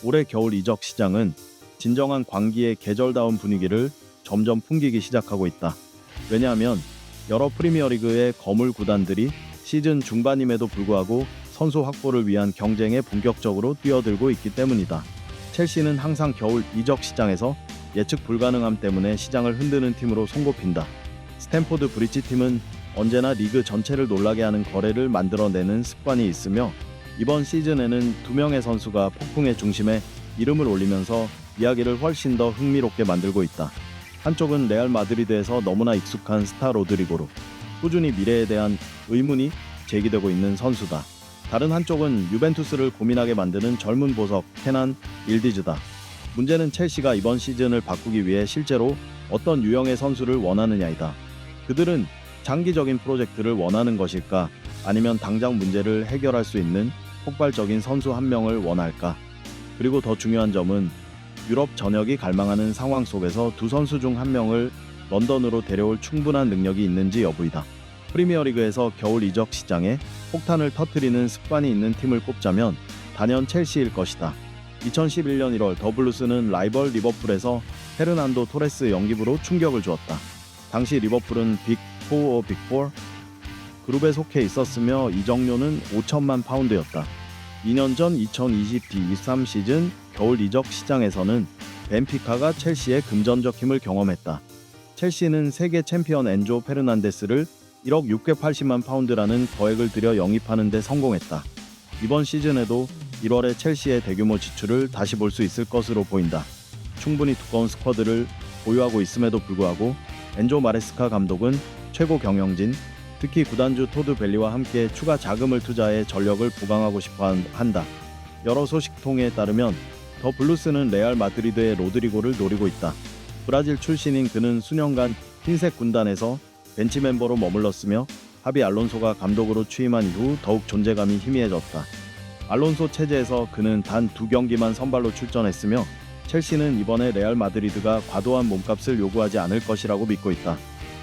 올해 겨울 이적 시장은 진정한 광기의 계절다운 분위기를 점점 풍기기 시작하고 있다. 왜냐하면 여러 프리미어리그의 거물 구단들이 시즌 중반임에도 불구하고 선수 확보를 위한 경쟁에 본격적으로 뛰어들고 있기 때문이다. 첼시는 항상 겨울 이적 시장에서 예측 불가능함 때문에 시장을 흔드는 팀으로 손꼽힌다. 스탠포드 브리지 팀은 언제나 리그 전체를 놀라게 하는 거래를 만들어내는 습관이 있으며 이번 시즌에는 두 명의 선수가 폭풍의 중심에 이름을 올리면서 이야기를 훨씬 더 흥미롭게 만들고 있다. 한쪽은 레알 마드리드에서 너무나 익숙한 스타 로드리고로 꾸준히 미래에 대한 의문이 제기되고 있는 선수다. 다른 한쪽은 유벤투스를 고민하게 만드는 젊은 보석 케난 일디즈다. 문제는 첼시가 이번 시즌을 바꾸기 위해 실제로 어떤 유형의 선수를 원하느냐이다. 그들은 장기적인 프로젝트를 원하는 것일까? 아니면 당장 문제를 해결할 수 있는 폭발적인 선수 한 명을 원할까? 그리고 더 중요한 점은 유럽 전역이 갈망하는 상황 속에서 두 선수 중 한 명을 런던으로 데려올 충분한 능력이 있는지 여부이다. 프리미어리그에서 겨울 이적 시장에 폭탄을 터뜨리는 습관이 있는 팀을 꼽자면 단연 첼시일 것이다. 2011년 1월 더 블루스는 라이벌 리버풀에서 페르난도 토레스 영입으로 충격을 주었다. 당시 리버풀은 빅4 빅4 그룹에 속해 있었으며 이적료는 5천만 파운드였다. 2년 전 2022-23 시즌 겨울 이적 시장에서는 벤피카가 첼시의 금전적 힘을 경험했다. 첼시는 세계 챔피언 엔조 페르난데스를 1억 680만 파운드라는 거액을 들여 영입하는 데 성공했다. 이번 시즌에도 1월에 첼시의 대규모 지출을 다시 볼 수 있을 것으로 보인다. 충분히 두꺼운 스쿼드를 보유하고 있음에도 불구하고 엔조 마레스카 감독은 최고 경영진, 특히 구단주 토드 벨리와 함께 추가 자금을 투자해 전력을 보강하고 싶어 한다. 여러 소식통에 따르면 더 블루스는 레알 마드리드의 로드리고를 노리고 있다. 브라질 출신인 그는 수년간 흰색 군단에서 벤치 멤버로 머물렀으며 하비 알론소가 감독으로 취임한 이후 더욱 존재감이 희미해졌다. 알론소 체제에서 그는 단 2경기만 선발로 출전했으며 첼시는 이번에 레알 마드리드가 과도한 몸값을 요구하지 않을 것이라고 믿고 있다.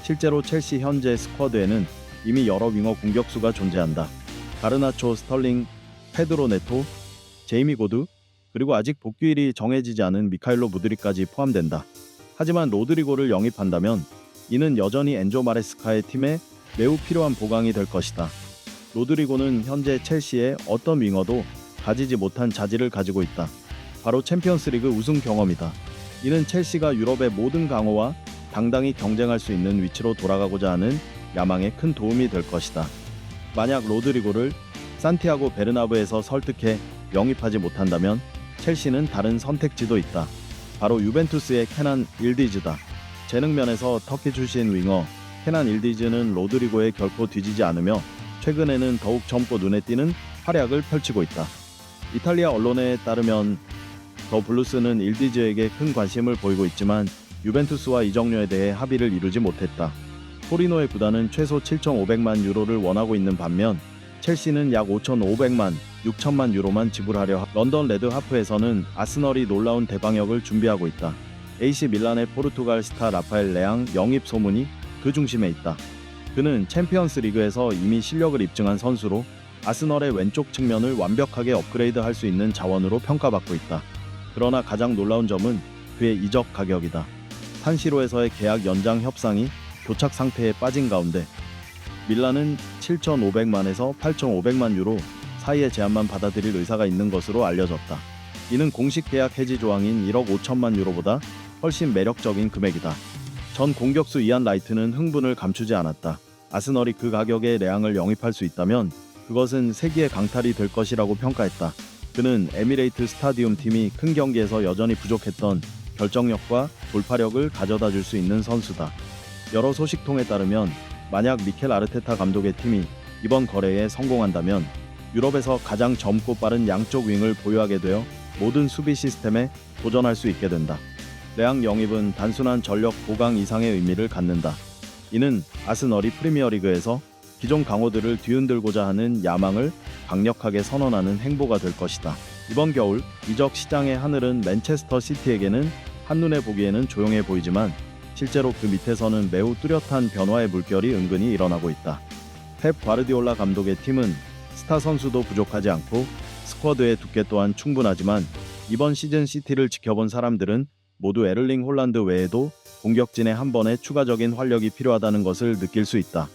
실제로 첼시 현재 스쿼드에는 이미 여러 윙어 공격수가 존재한다. 가르나초, 스털링, 페드로 네토, 제이미 고드, 그리고 아직 복귀일이 정해지지 않은 미카일로 무드리까지 포함된다. 하지만 로드리고를 영입한다면 이는 여전히 엔조 마레스카의 팀에 매우 필요한 보강이 될 것이다. 로드리고는 현재 첼시의 어떤 윙어도 가지지 못한 자질을 가지고 있다. 바로 챔피언스리그 우승 경험이다. 이는 첼시가 유럽의 모든 강호와 당당히 경쟁할 수 있는 위치로 돌아가고자 하는 야망에 큰 도움이 될 것이다. 만약 로드리고를 산티아고 베르나브에서 설득해 영입하지 못한다면 첼시는 다른 선택지도 있다. 바로 유벤투스의 케난 일디즈다. 재능 면에서 터키 출신 윙어 케난 일디즈는 로드리고에 결코 뒤지지 않으며 최근에는 더욱 젊고 눈에 띄는 활약을 펼치고 있다. 이탈리아 언론에 따르면 더 블루스는 일디즈에게 큰 관심을 보이고 있지만 유벤투스와 이적료에 대해 합의를 이루지 못했다. 토리노의 구단은 최소 7,500만 유로를 원하고 있는 반면 첼시는 약 5,500만, 6천만 유로만 지불하려 런던 레드하프에서는 아스널이 놀라운 대방역을 준비하고 있다. AC 밀란의 포르투갈 스타 라파엘 레앙 영입 소문이 그 중심에 있다. 그는 챔피언스 리그에서 이미 실력을 입증한 선수로 아스널의 왼쪽 측면을 완벽하게 업그레이드할 수 있는 자원으로 평가받고 있다. 그러나 가장 놀라운 점은 그의 이적 가격이다. 산시로에서의 계약 연장 협상이 교착 상태에 빠진 가운데 밀란은 7,500만에서 8,500만 유로 사이의 제한만 받아들일 의사가 있는 것으로 알려졌다. 이는 공식 계약 해지 조항인 1억 5천만 유로보다 훨씬 매력적인 금액이다. 전 공격수 이안 라이트는 흥분을 감추지 않았다. 아스널이 그 가격에 레앙을 영입할 수 있다면 그것은 세기의 강탈이 될 것이라고 평가했다. 그는 에미레이트 스타디움 팀이 큰 경기에서 여전히 부족했던 결정력과 돌파력을 가져다 줄 수 있는 선수다. 여러 소식통에 따르면 만약 미켈 아르테타 감독의 팀이 이번 거래에 성공한다면 유럽에서 가장 젊고 빠른 양쪽 윙을 보유하게 되어 모든 수비 시스템에 도전할 수 있게 된다. 레앙 영입은 단순한 전력 보강 이상의 의미를 갖는다. 이는 아스널이 프리미어리그에서 기존 강호들을 뒤흔들고자 하는 야망을 강력하게 선언하는 행보가 될 것이다. 이번 겨울 이적 시장의 하늘은 맨체스터 시티에게는 한눈에 보기에는 조용해 보이지만 실제로 그 밑에서는 매우 뚜렷한 변화의 물결이 은근히 일어나고 있다. 펩 과르디올라 감독의 팀은 스타 선수도 부족하지 않고 스쿼드의 두께 또한 충분하지만 이번 시즌 시티를 지켜본 사람들은 모두 에를링 홀란드 외에도 공격진에 한 번에 추가적인 활력이 필요하다는 것을 느낄 수 있다.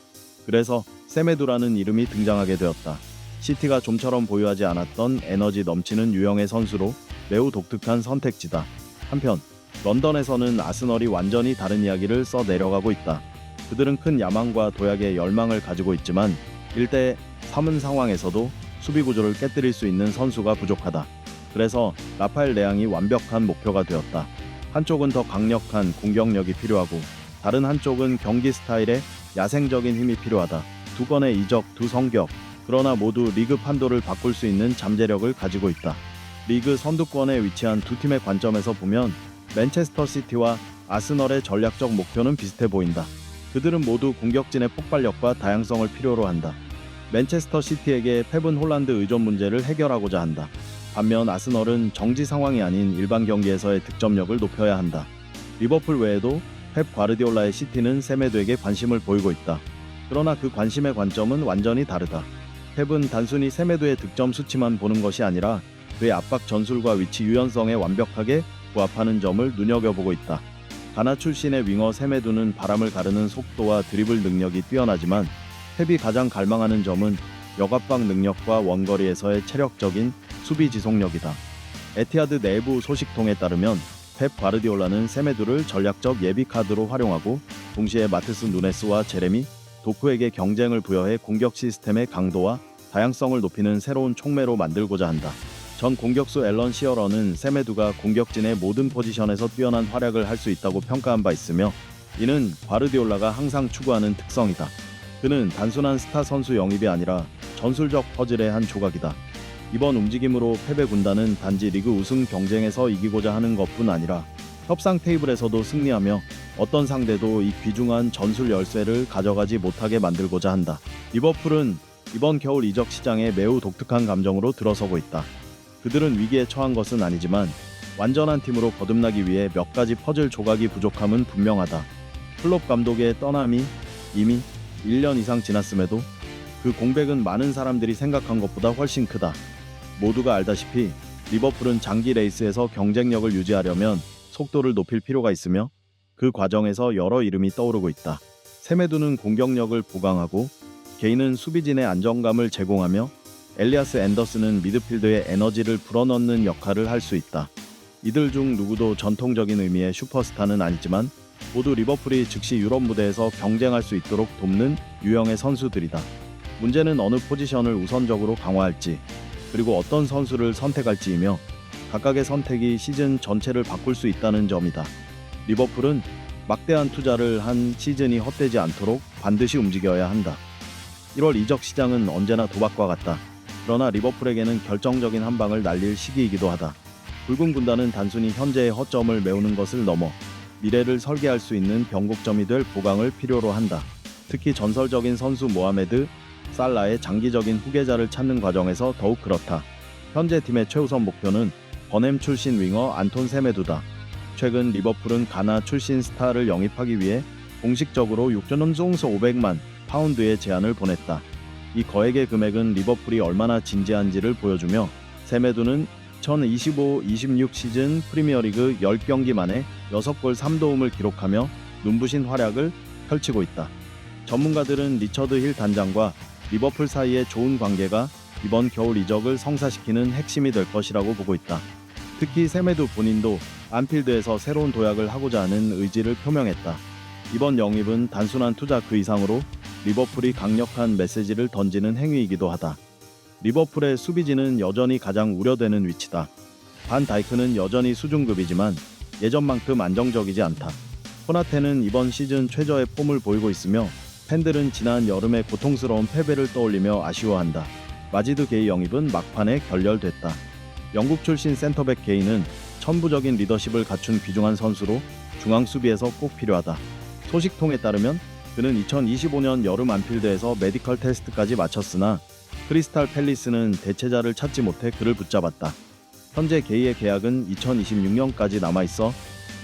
그래서 세메두라는 이름이 등장하게 되었다. 시티가 좀처럼 보유하지 않았던 에너지 넘치는 유형의 선수로 매우 독특한 선택지다. 한편 런던에서는 아스널이 완전히 다른 이야기를 써 내려가고 있다. 그들은 큰 야망과 도약의 열망을 가지고 있지만 1대 3은 상황에서도 수비 구조를 깨뜨릴 수 있는 선수가 부족하다. 그래서 라파엘 레앙이 완벽한 목표가 되었다. 한쪽은 더 강력한 공격력이 필요하고 다른 한쪽은 경기 스타일에 야생적인 힘이 필요하다. 두 건의 이적, 두 성격, 그러나 모두 리그 판도를 바꿀 수 있는 잠재력을 가지고 있다. 리그 선두권에 위치한 두 팀의 관점에서 보면 맨체스터 시티와 아스널의 전략적 목표는 비슷해 보인다. 그들은 모두 공격진의 폭발력과 다양성을 필요로 한다. 맨체스터 시티에게 펩은 홀란드 의존 문제를 해결하고자 한다. 반면 아스널은 정지 상황이 아닌 일반 경기에서의 득점력을 높여야 한다. 리버풀 외에도 펩 과르디올라의 시티는 세메두에게 관심을 보이고 있다. 그러나 그 관심의 관점은 완전히 다르다. 펩은 단순히 세메두의 득점 수치만 보는 것이 아니라 그의 압박 전술과 위치 유연성에 완벽하게 부합하는 점을 눈여겨보고 있다. 가나 출신의 윙어 세메두는 바람을 가르는 속도와 드리블 능력이 뛰어나지만 펩이 가장 갈망하는 점은 역압박 능력과 원거리에서의 체력적인 수비 지속력이다. 에티하드 내부 소식통에 따르면 펩 과르디올라는 세메두를 전략적 예비 카드로 활용하고 동시에 마테스 누네스와 제레미 도쿠에게 경쟁을 부여해 공격 시스템의 강도와 다양성을 높이는 새로운 촉매로 만들고자 한다. 전 공격수 앨런 시어러는 세메두가 공격진의 모든 포지션에서 뛰어난 활약을 할 수 있다고 평가한 바 있으며 이는 과르디올라가 항상 추구하는 특성이다. 그는 단순한 스타 선수 영입이 아니라 전술적 퍼즐의 한 조각이다. 이번 움직임으로 펩의 군단은 단지 리그 우승 경쟁에서 이기고자 하는 것뿐 아니라 협상 테이블에서도 승리하며 어떤 상대도 이 귀중한 전술 열쇠를 가져가지 못하게 만들고자 한다. 리버풀은 이번 겨울 이적 시장에 매우 독특한 감정으로 들어서고 있다. 그들은 위기에 처한 것은 아니지만 완전한 팀으로 거듭나기 위해 몇 가지 퍼즐 조각이 부족함은 분명하다. 클롭 감독의 떠남이 이미 1년 이상 지났음에도 그 공백은 많은 사람들이 생각한 것보다 훨씬 크다. 모두가 알다시피 리버풀은 장기 레이스에서 경쟁력을 유지하려면 속도를 높일 필요가 있으며 그 과정에서 여러 이름이 떠오르고 있다. 세메두는 공격력을 보강하고 개인은 수비진의 안정감을 제공하며 엘리아스 앤더슨은 미드필드의 에너지를 불어넣는 역할을 할 수 있다. 이들 중 누구도 전통적인 의미의 슈퍼스타는 아니지만 모두 리버풀이 즉시 유럽 무대에서 경쟁할 수 있도록 돕는 유형의 선수들이다. 문제는 어느 포지션을 우선적으로 강화할지 그리고 어떤 선수를 선택할지이며 각각의 선택이 시즌 전체를 바꿀 수 있다는 점이다. 리버풀은 막대한 투자를 한 시즌이 헛되지 않도록 반드시 움직여야 한다. 1월 이적 시장은 언제나 도박과 같다. 그러나 리버풀에게는 결정적인 한 방을 날릴 시기이기도 하다. 붉은 군단은 단순히 현재의 허점을 메우는 것을 넘어 미래를 설계할 수 있는 변곡점이 될 보강을 필요로 한다. 특히 전설적인 선수 모하메드 살라의 장기적인 후계자를 찾는 과정에서 더욱 그렇다. 현재 팀의 최우선 목표는 버넴 출신 윙어 안톤 세메두다. 최근 리버풀은 가나 출신 스타를 영입하기 위해 공식적으로 6조 송수 500만 파운드의 제안을 보냈다. 이 거액의 금액은 리버풀이 얼마나 진지한지를 보여주며 세메두는 2025-26 시즌 프리미어리그 10경기 만에 6골 3도움을 기록하며 눈부신 활약을 펼치고 있다. 전문가들은 리처드 힐 단장과 리버풀 사이의 좋은 관계가 이번 겨울 이적을 성사시키는 핵심이 될 것이라고 보고 있다. 특히 세메두 본인도 안필드에서 새로운 도약을 하고자 하는 의지를 표명했다. 이번 영입은 단순한 투자 그 이상으로 리버풀이 강력한 메시지를 던지는 행위이기도 하다. 리버풀의 수비진은 여전히 가장 우려되는 위치다. 반 다이크는 여전히 수준급이지만 예전만큼 안정적이지 않다. 코나테는 이번 시즌 최저의 폼을 보이고 있으며 팬들은 지난 여름의 고통스러운 패배를 떠올리며 아쉬워한다. 마지드 게이 영입은 막판에 결렬됐다. 영국 출신 센터백 게이는 천부적인 리더십을 갖춘 귀중한 선수로 중앙 수비에서 꼭 필요하다. 소식통에 따르면 그는 2025년 여름 안필드에서 메디컬 테스트까지 마쳤으나 크리스탈 팰리스는 대체자를 찾지 못해 그를 붙잡았다. 현재 게이의 계약은 2026년까지 남아있어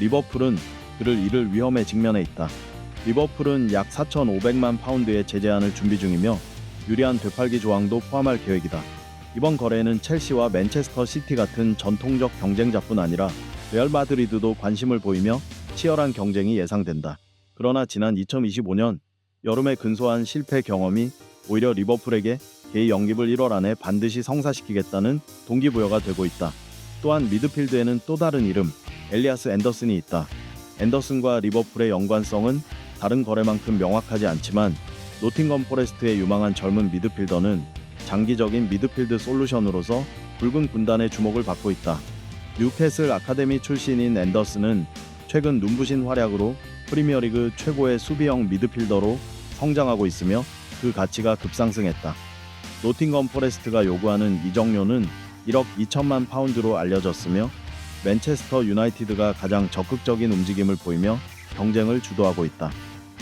리버풀은 그를 잃을 위험에 직면해 있다. 리버풀은 약 4,500만 파운드의 제재안을 준비 중이며 유리한 되팔기 조항도 포함할 계획이다. 이번 거래에는 첼시와 맨체스터 시티 같은 전통적 경쟁자뿐 아니라 레알 마드리드도 관심을 보이며 치열한 경쟁이 예상된다. 그러나 지난 2025년 여름의 근소한 실패 경험이 오히려 리버풀에게 개의 영입을 1월 안에 반드시 성사시키겠다는 동기부여가 되고 있다. 또한 미드필드에는 또 다른 이름, 엘리아스 앤더슨이 있다. 앤더슨과 리버풀의 연관성은 다른 거래만큼 명확하지 않지만 노팅엄 포레스트의 유망한 젊은 미드필더는 장기적인 미드필드 솔루션으로서 붉은 군단의 주목을 받고 있다. 뉴캐슬 아카데미 출신인 앤더슨은 최근 눈부신 활약으로 프리미어리그 최고의 수비형 미드필더로 성장하고 있으며 그 가치가 급상승했다. 노팅엄 포레스트가 요구하는 이적료는 1억 2천만 파운드로 알려졌으며 맨체스터 유나이티드가 가장 적극적인 움직임을 보이며 경쟁을 주도하고 있다.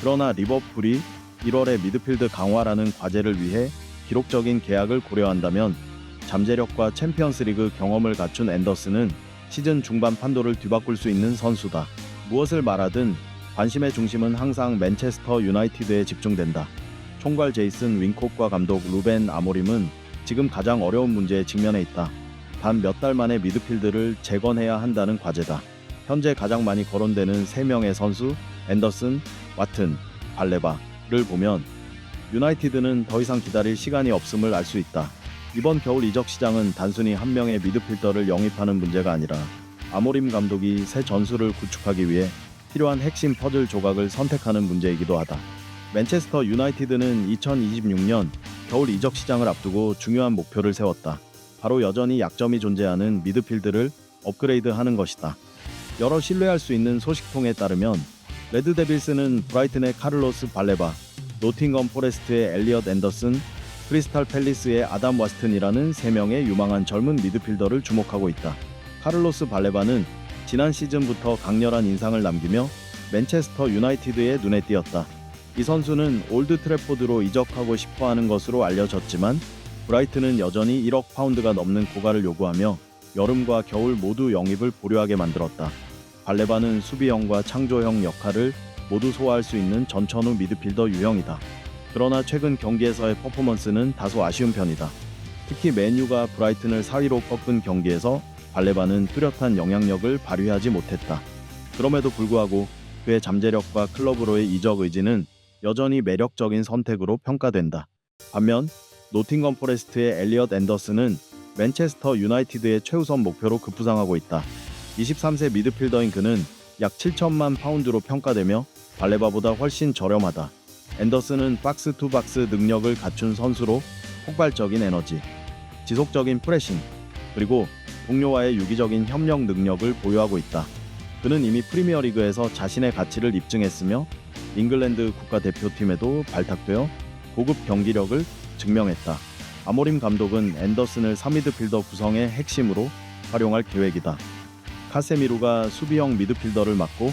그러나 리버풀이 1월에 미드필드 강화라는 과제를 위해 기록적인 계약을 고려한다면 잠재력과 챔피언스리그 경험을 갖춘 앤더슨은 시즌 중반 판도를 뒤바꿀 수 있는 선수다. 무엇을 말하든 관심의 중심은 항상 맨체스터 유나이티드에 집중된다. 총괄 제이슨 윙콕과 감독 루벤 아모림은 지금 가장 어려운 문제에 직면해 있다. 단 몇 달 만에 미드필드를 재건해야 한다는 과제다. 현재 가장 많이 거론되는 3명의 선수 앤더슨, 와튼, 발레바를 보면 유나이티드는 더 이상 기다릴 시간이 없음을 알 수 있다. 이번 겨울 이적 시장은 단순히 한 명의 미드필더를 영입하는 문제가 아니라 아모림 감독이 새 전술을 구축하기 위해 필요한 핵심 퍼즐 조각을 선택하는 문제이기도 하다. 맨체스터 유나이티드는 2026년 겨울 이적 시장을 앞두고 중요한 목표를 세웠다. 바로 여전히 약점이 존재하는 미드필드를 업그레이드하는 것이다. 여러 신뢰할 수 있는 소식통에 따르면 레드데빌스는 브라이튼의 카를로스 발레바, 노팅엄 포레스트의 엘리엇 앤더슨, 크리스탈 팰리스의 아담 와스튼이라는 3명의 유망한 젊은 미드필더를 주목하고 있다. 카를로스 발레바는 지난 시즌부터 강렬한 인상을 남기며 맨체스터 유나이티드의 눈에 띄었다. 이 선수는 올드 트래포드로 이적하고 싶어하는 것으로 알려졌지만 브라이튼은 여전히 1억 파운드가 넘는 고가를 요구하며 여름과 겨울 모두 영입을 보류하게 만들었다. 발레바는 수비형과 창조형 역할을 모두 소화할 수 있는 전천후 미드필더 유형이다. 그러나 최근 경기에서의 퍼포먼스는 다소 아쉬운 편이다. 특히 맨유가 브라이튼을 4위로 꺾은 경기에서 발레바는 뚜렷한 영향력을 발휘하지 못했다. 그럼에도 불구하고 그의 잠재력과 클럽으로의 이적 의지는 여전히 매력적인 선택으로 평가된다. 반면 노팅엄 포레스트의 엘리엇 앤더슨은 맨체스터 유나이티드의 최우선 목표로 급부상하고 있다. 23세 미드필더인 그는 약 7천만 파운드로 평가되며 발레바보다 훨씬 저렴하다. 앤더슨은 박스 투 박스 능력을 갖춘 선수로 폭발적인 에너지, 지속적인 프레싱, 그리고 동료와의 유기적인 협력 능력을 보유하고 있다. 그는 이미 프리미어리그에서 자신의 가치를 입증했으며 잉글랜드 국가대표팀에도 발탁되어 고급 경기력을 증명했다. 아모림 감독은 앤더슨을 3미드필더 구성의 핵심으로 활용할 계획이다. 카세미루가 수비형 미드필더를 맡고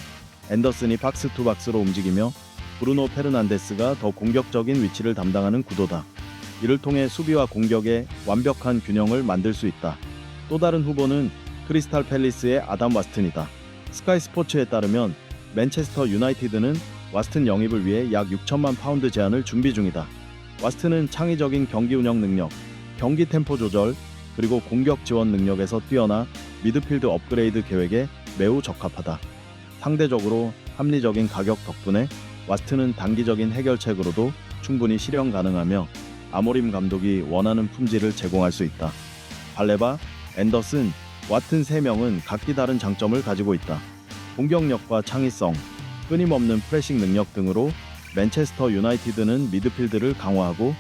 앤더슨이 박스 투 박스로 움직이며 브루노 페르난데스가 더 공격적인 위치를 담당하는 구도다. 이를 통해 수비와 공격의 완벽한 균형을 만들 수 있다. 또 다른 후보는 크리스탈 팰리스의 아담 와스튼이다. 스카이 스포츠에 따르면 맨체스터 유나이티드는 와스튼 영입을 위해 약 6천만 파운드 제안을 준비 중이다. 와스튼은 창의적인 경기 운영 능력, 경기 템포 조절, 그리고 공격 지원 능력에서 뛰어나 미드필드 업그레이드 계획에 매우 적합하다. 상대적으로 합리적인 가격 덕분에 와스튼은 단기적인 해결책으로도 충분히 실현 가능하며 아모림 감독이 원하는 품질을 제공할 수 있다. 발레바, 앤더슨, 와튼 3명은 각기 다른 장점을 가지고 있다. 공격력과 창의성, 끊임없는 프레싱 능력 등으로 맨체스터 유나이티드는 미드필드를 강화하고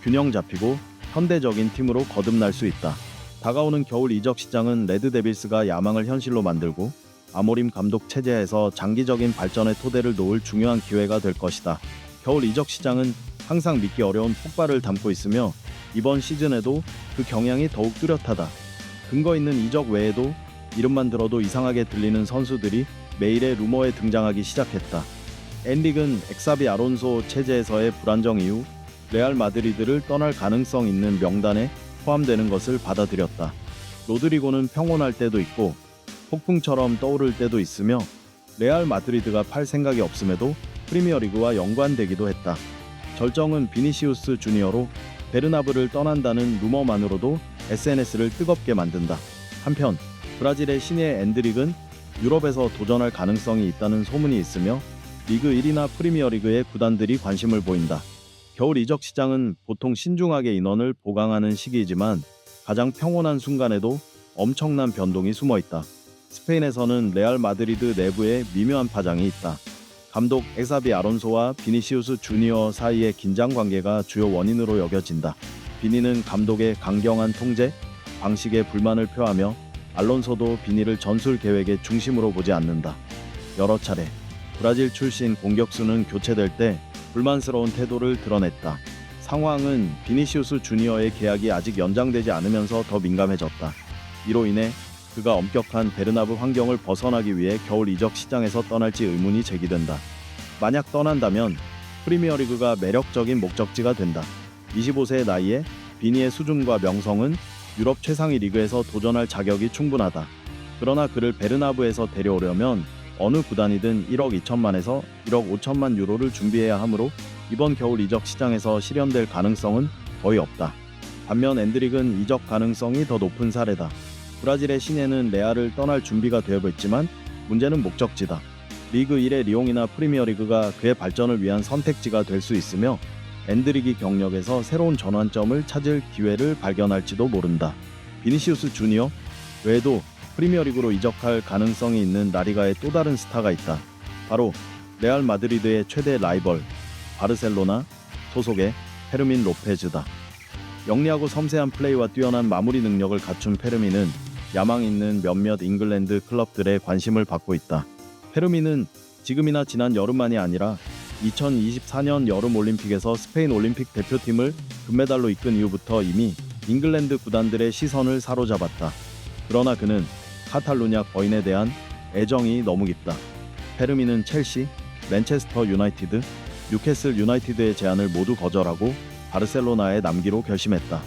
균형 잡히고 현대적인 팀으로 거듭날 수 있다. 다가오는 겨울 이적 시장은 레드데빌스가 야망을 현실로 만들고 아모림 감독 체제에서 장기적인 발전의 토대를 놓을 중요한 기회가 될 것이다. 겨울 이적 시장은 항상 믿기 어려운 폭발을 담고 있으며 이번 시즌에도 그 경향이 더욱 뚜렷하다. 근거 있는 이적 외에도 이름만 들어도 이상하게 들리는 선수들이 매일의 루머에 등장하기 시작했다. 엔릭은 엑사비 아론소 체제에서의 불안정 이후 레알 마드리드를 떠날 가능성 있는 명단에 포함되는 것을 받아들였다. 로드리고는 평온할 때도 있고 폭풍처럼 떠오를 때도 있으며 레알 마드리드가 팔 생각이 없음에도 프리미어리그와 연관되기도 했다. 절정은 비니시우스 주니어로 베르나브를 떠난다는 루머만으로도 SNS를 뜨겁게 만든다. 한편 브라질의 신예 엔드릭은 유럽에서 도전할 가능성이 있다는 소문이 있으며 리그 1이나 프리미어리그의 구단들이 관심을 보인다. 겨울 이적 시장은 보통 신중하게 인원을 보강하는 시기이지만 가장 평온한 순간에도 엄청난 변동이 숨어 있다. 스페인에서는 레알 마드리드 내부에 미묘한 파장이 있다. 감독 엑사비 아론소와 비니시우스 주니어 사이의 긴장 관계가 주요 원인으로 여겨진다. 비니는 감독의 강경한 통제 방식에 불만을 표하며 알론소도 비니를 전술 계획의 중심으로 보지 않는다. 여러 차례 브라질 출신 공격수는 교체될 때 불만스러운 태도를 드러냈다. 상황은 비니시우스 주니어의 계약이 아직 연장되지 않으면서 더 민감해졌다. 이로 인해 그가 엄격한 베르나브 환경을 벗어나기 위해 겨울 이적 시장에서 떠날지 의문이 제기된다. 만약 떠난다면 프리미어리그가 매력적인 목적지가 된다. 25세의 나이에 비니의 수준과 명성은 유럽 최상위 리그에서 도전할 자격이 충분하다. 그러나 그를 베르나브에서 데려오려면 어느 구단이든 1억 2천만에서 1억 5천만 유로를 준비해야 하므로 이번 겨울 이적 시장에서 실현될 가능성은 거의 없다. 반면 엔드릭은 이적 가능성이 더 높은 사례다. 브라질의 신예는 레알을 떠날 준비가 되어 있지만 문제는 목적지다. 리그 1의 리옹이나 프리미어리그가 그의 발전을 위한 선택지가 될 수 있으며 엔드릭이 경력에서 새로운 전환점을 찾을 기회를 발견할지도 모른다. 비니시우스 주니어 외에도 프리미어리그로 이적할 가능성이 있는 라리가의 또 다른 스타가 있다. 바로 레알 마드리드의 최대 라이벌 바르셀로나 소속의 페르민 로페즈다. 영리하고 섬세한 플레이와 뛰어난 마무리 능력을 갖춘 페르민은 야망 있는 몇몇 잉글랜드 클럽들의 관심을 받고 있다. 페르민은 지금이나 지난 여름만이 아니라 2024년 여름 올림픽에서 스페인 올림픽 대표팀을 금메달로 이끈 이후부터 이미 잉글랜드 구단들의 시선을 사로잡았다. 그러나 그는 카탈루냐 거인에 대한 애정이 너무 깊다. 페르민은 첼시, 맨체스터 유나이티드, 뉴캐슬 유나이티드의 제안을 모두 거절하고 바르셀로나에 남기로 결심했다.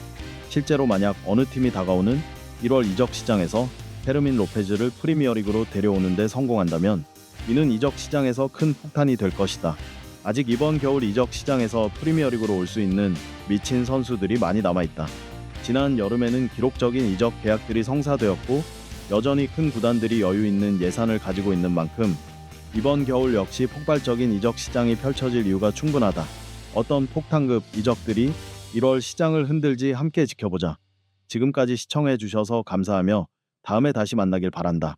실제로 만약 어느 팀이 다가오는 1월 이적 시장에서 페르민 로페즈를 프리미어리그로 데려오는 데 성공한다면 이는 이적 시장에서 큰 폭탄이 될 것이다. 아직 이번 겨울 이적 시장에서 프리미어리그로 올 수 있는 미친 선수들이 많이 남아있다. 지난 여름에는 기록적인 이적 계약들이 성사되었고 여전히 큰 구단들이 여유 있는 예산을 가지고 있는 만큼 이번 겨울 역시 폭발적인 이적 시장이 펼쳐질 이유가 충분하다. 어떤 폭탄급 이적들이 1월 시장을 흔들지 함께 지켜보자. 지금까지 시청해 주셔서 감사하며 다음에 다시 만나길 바란다.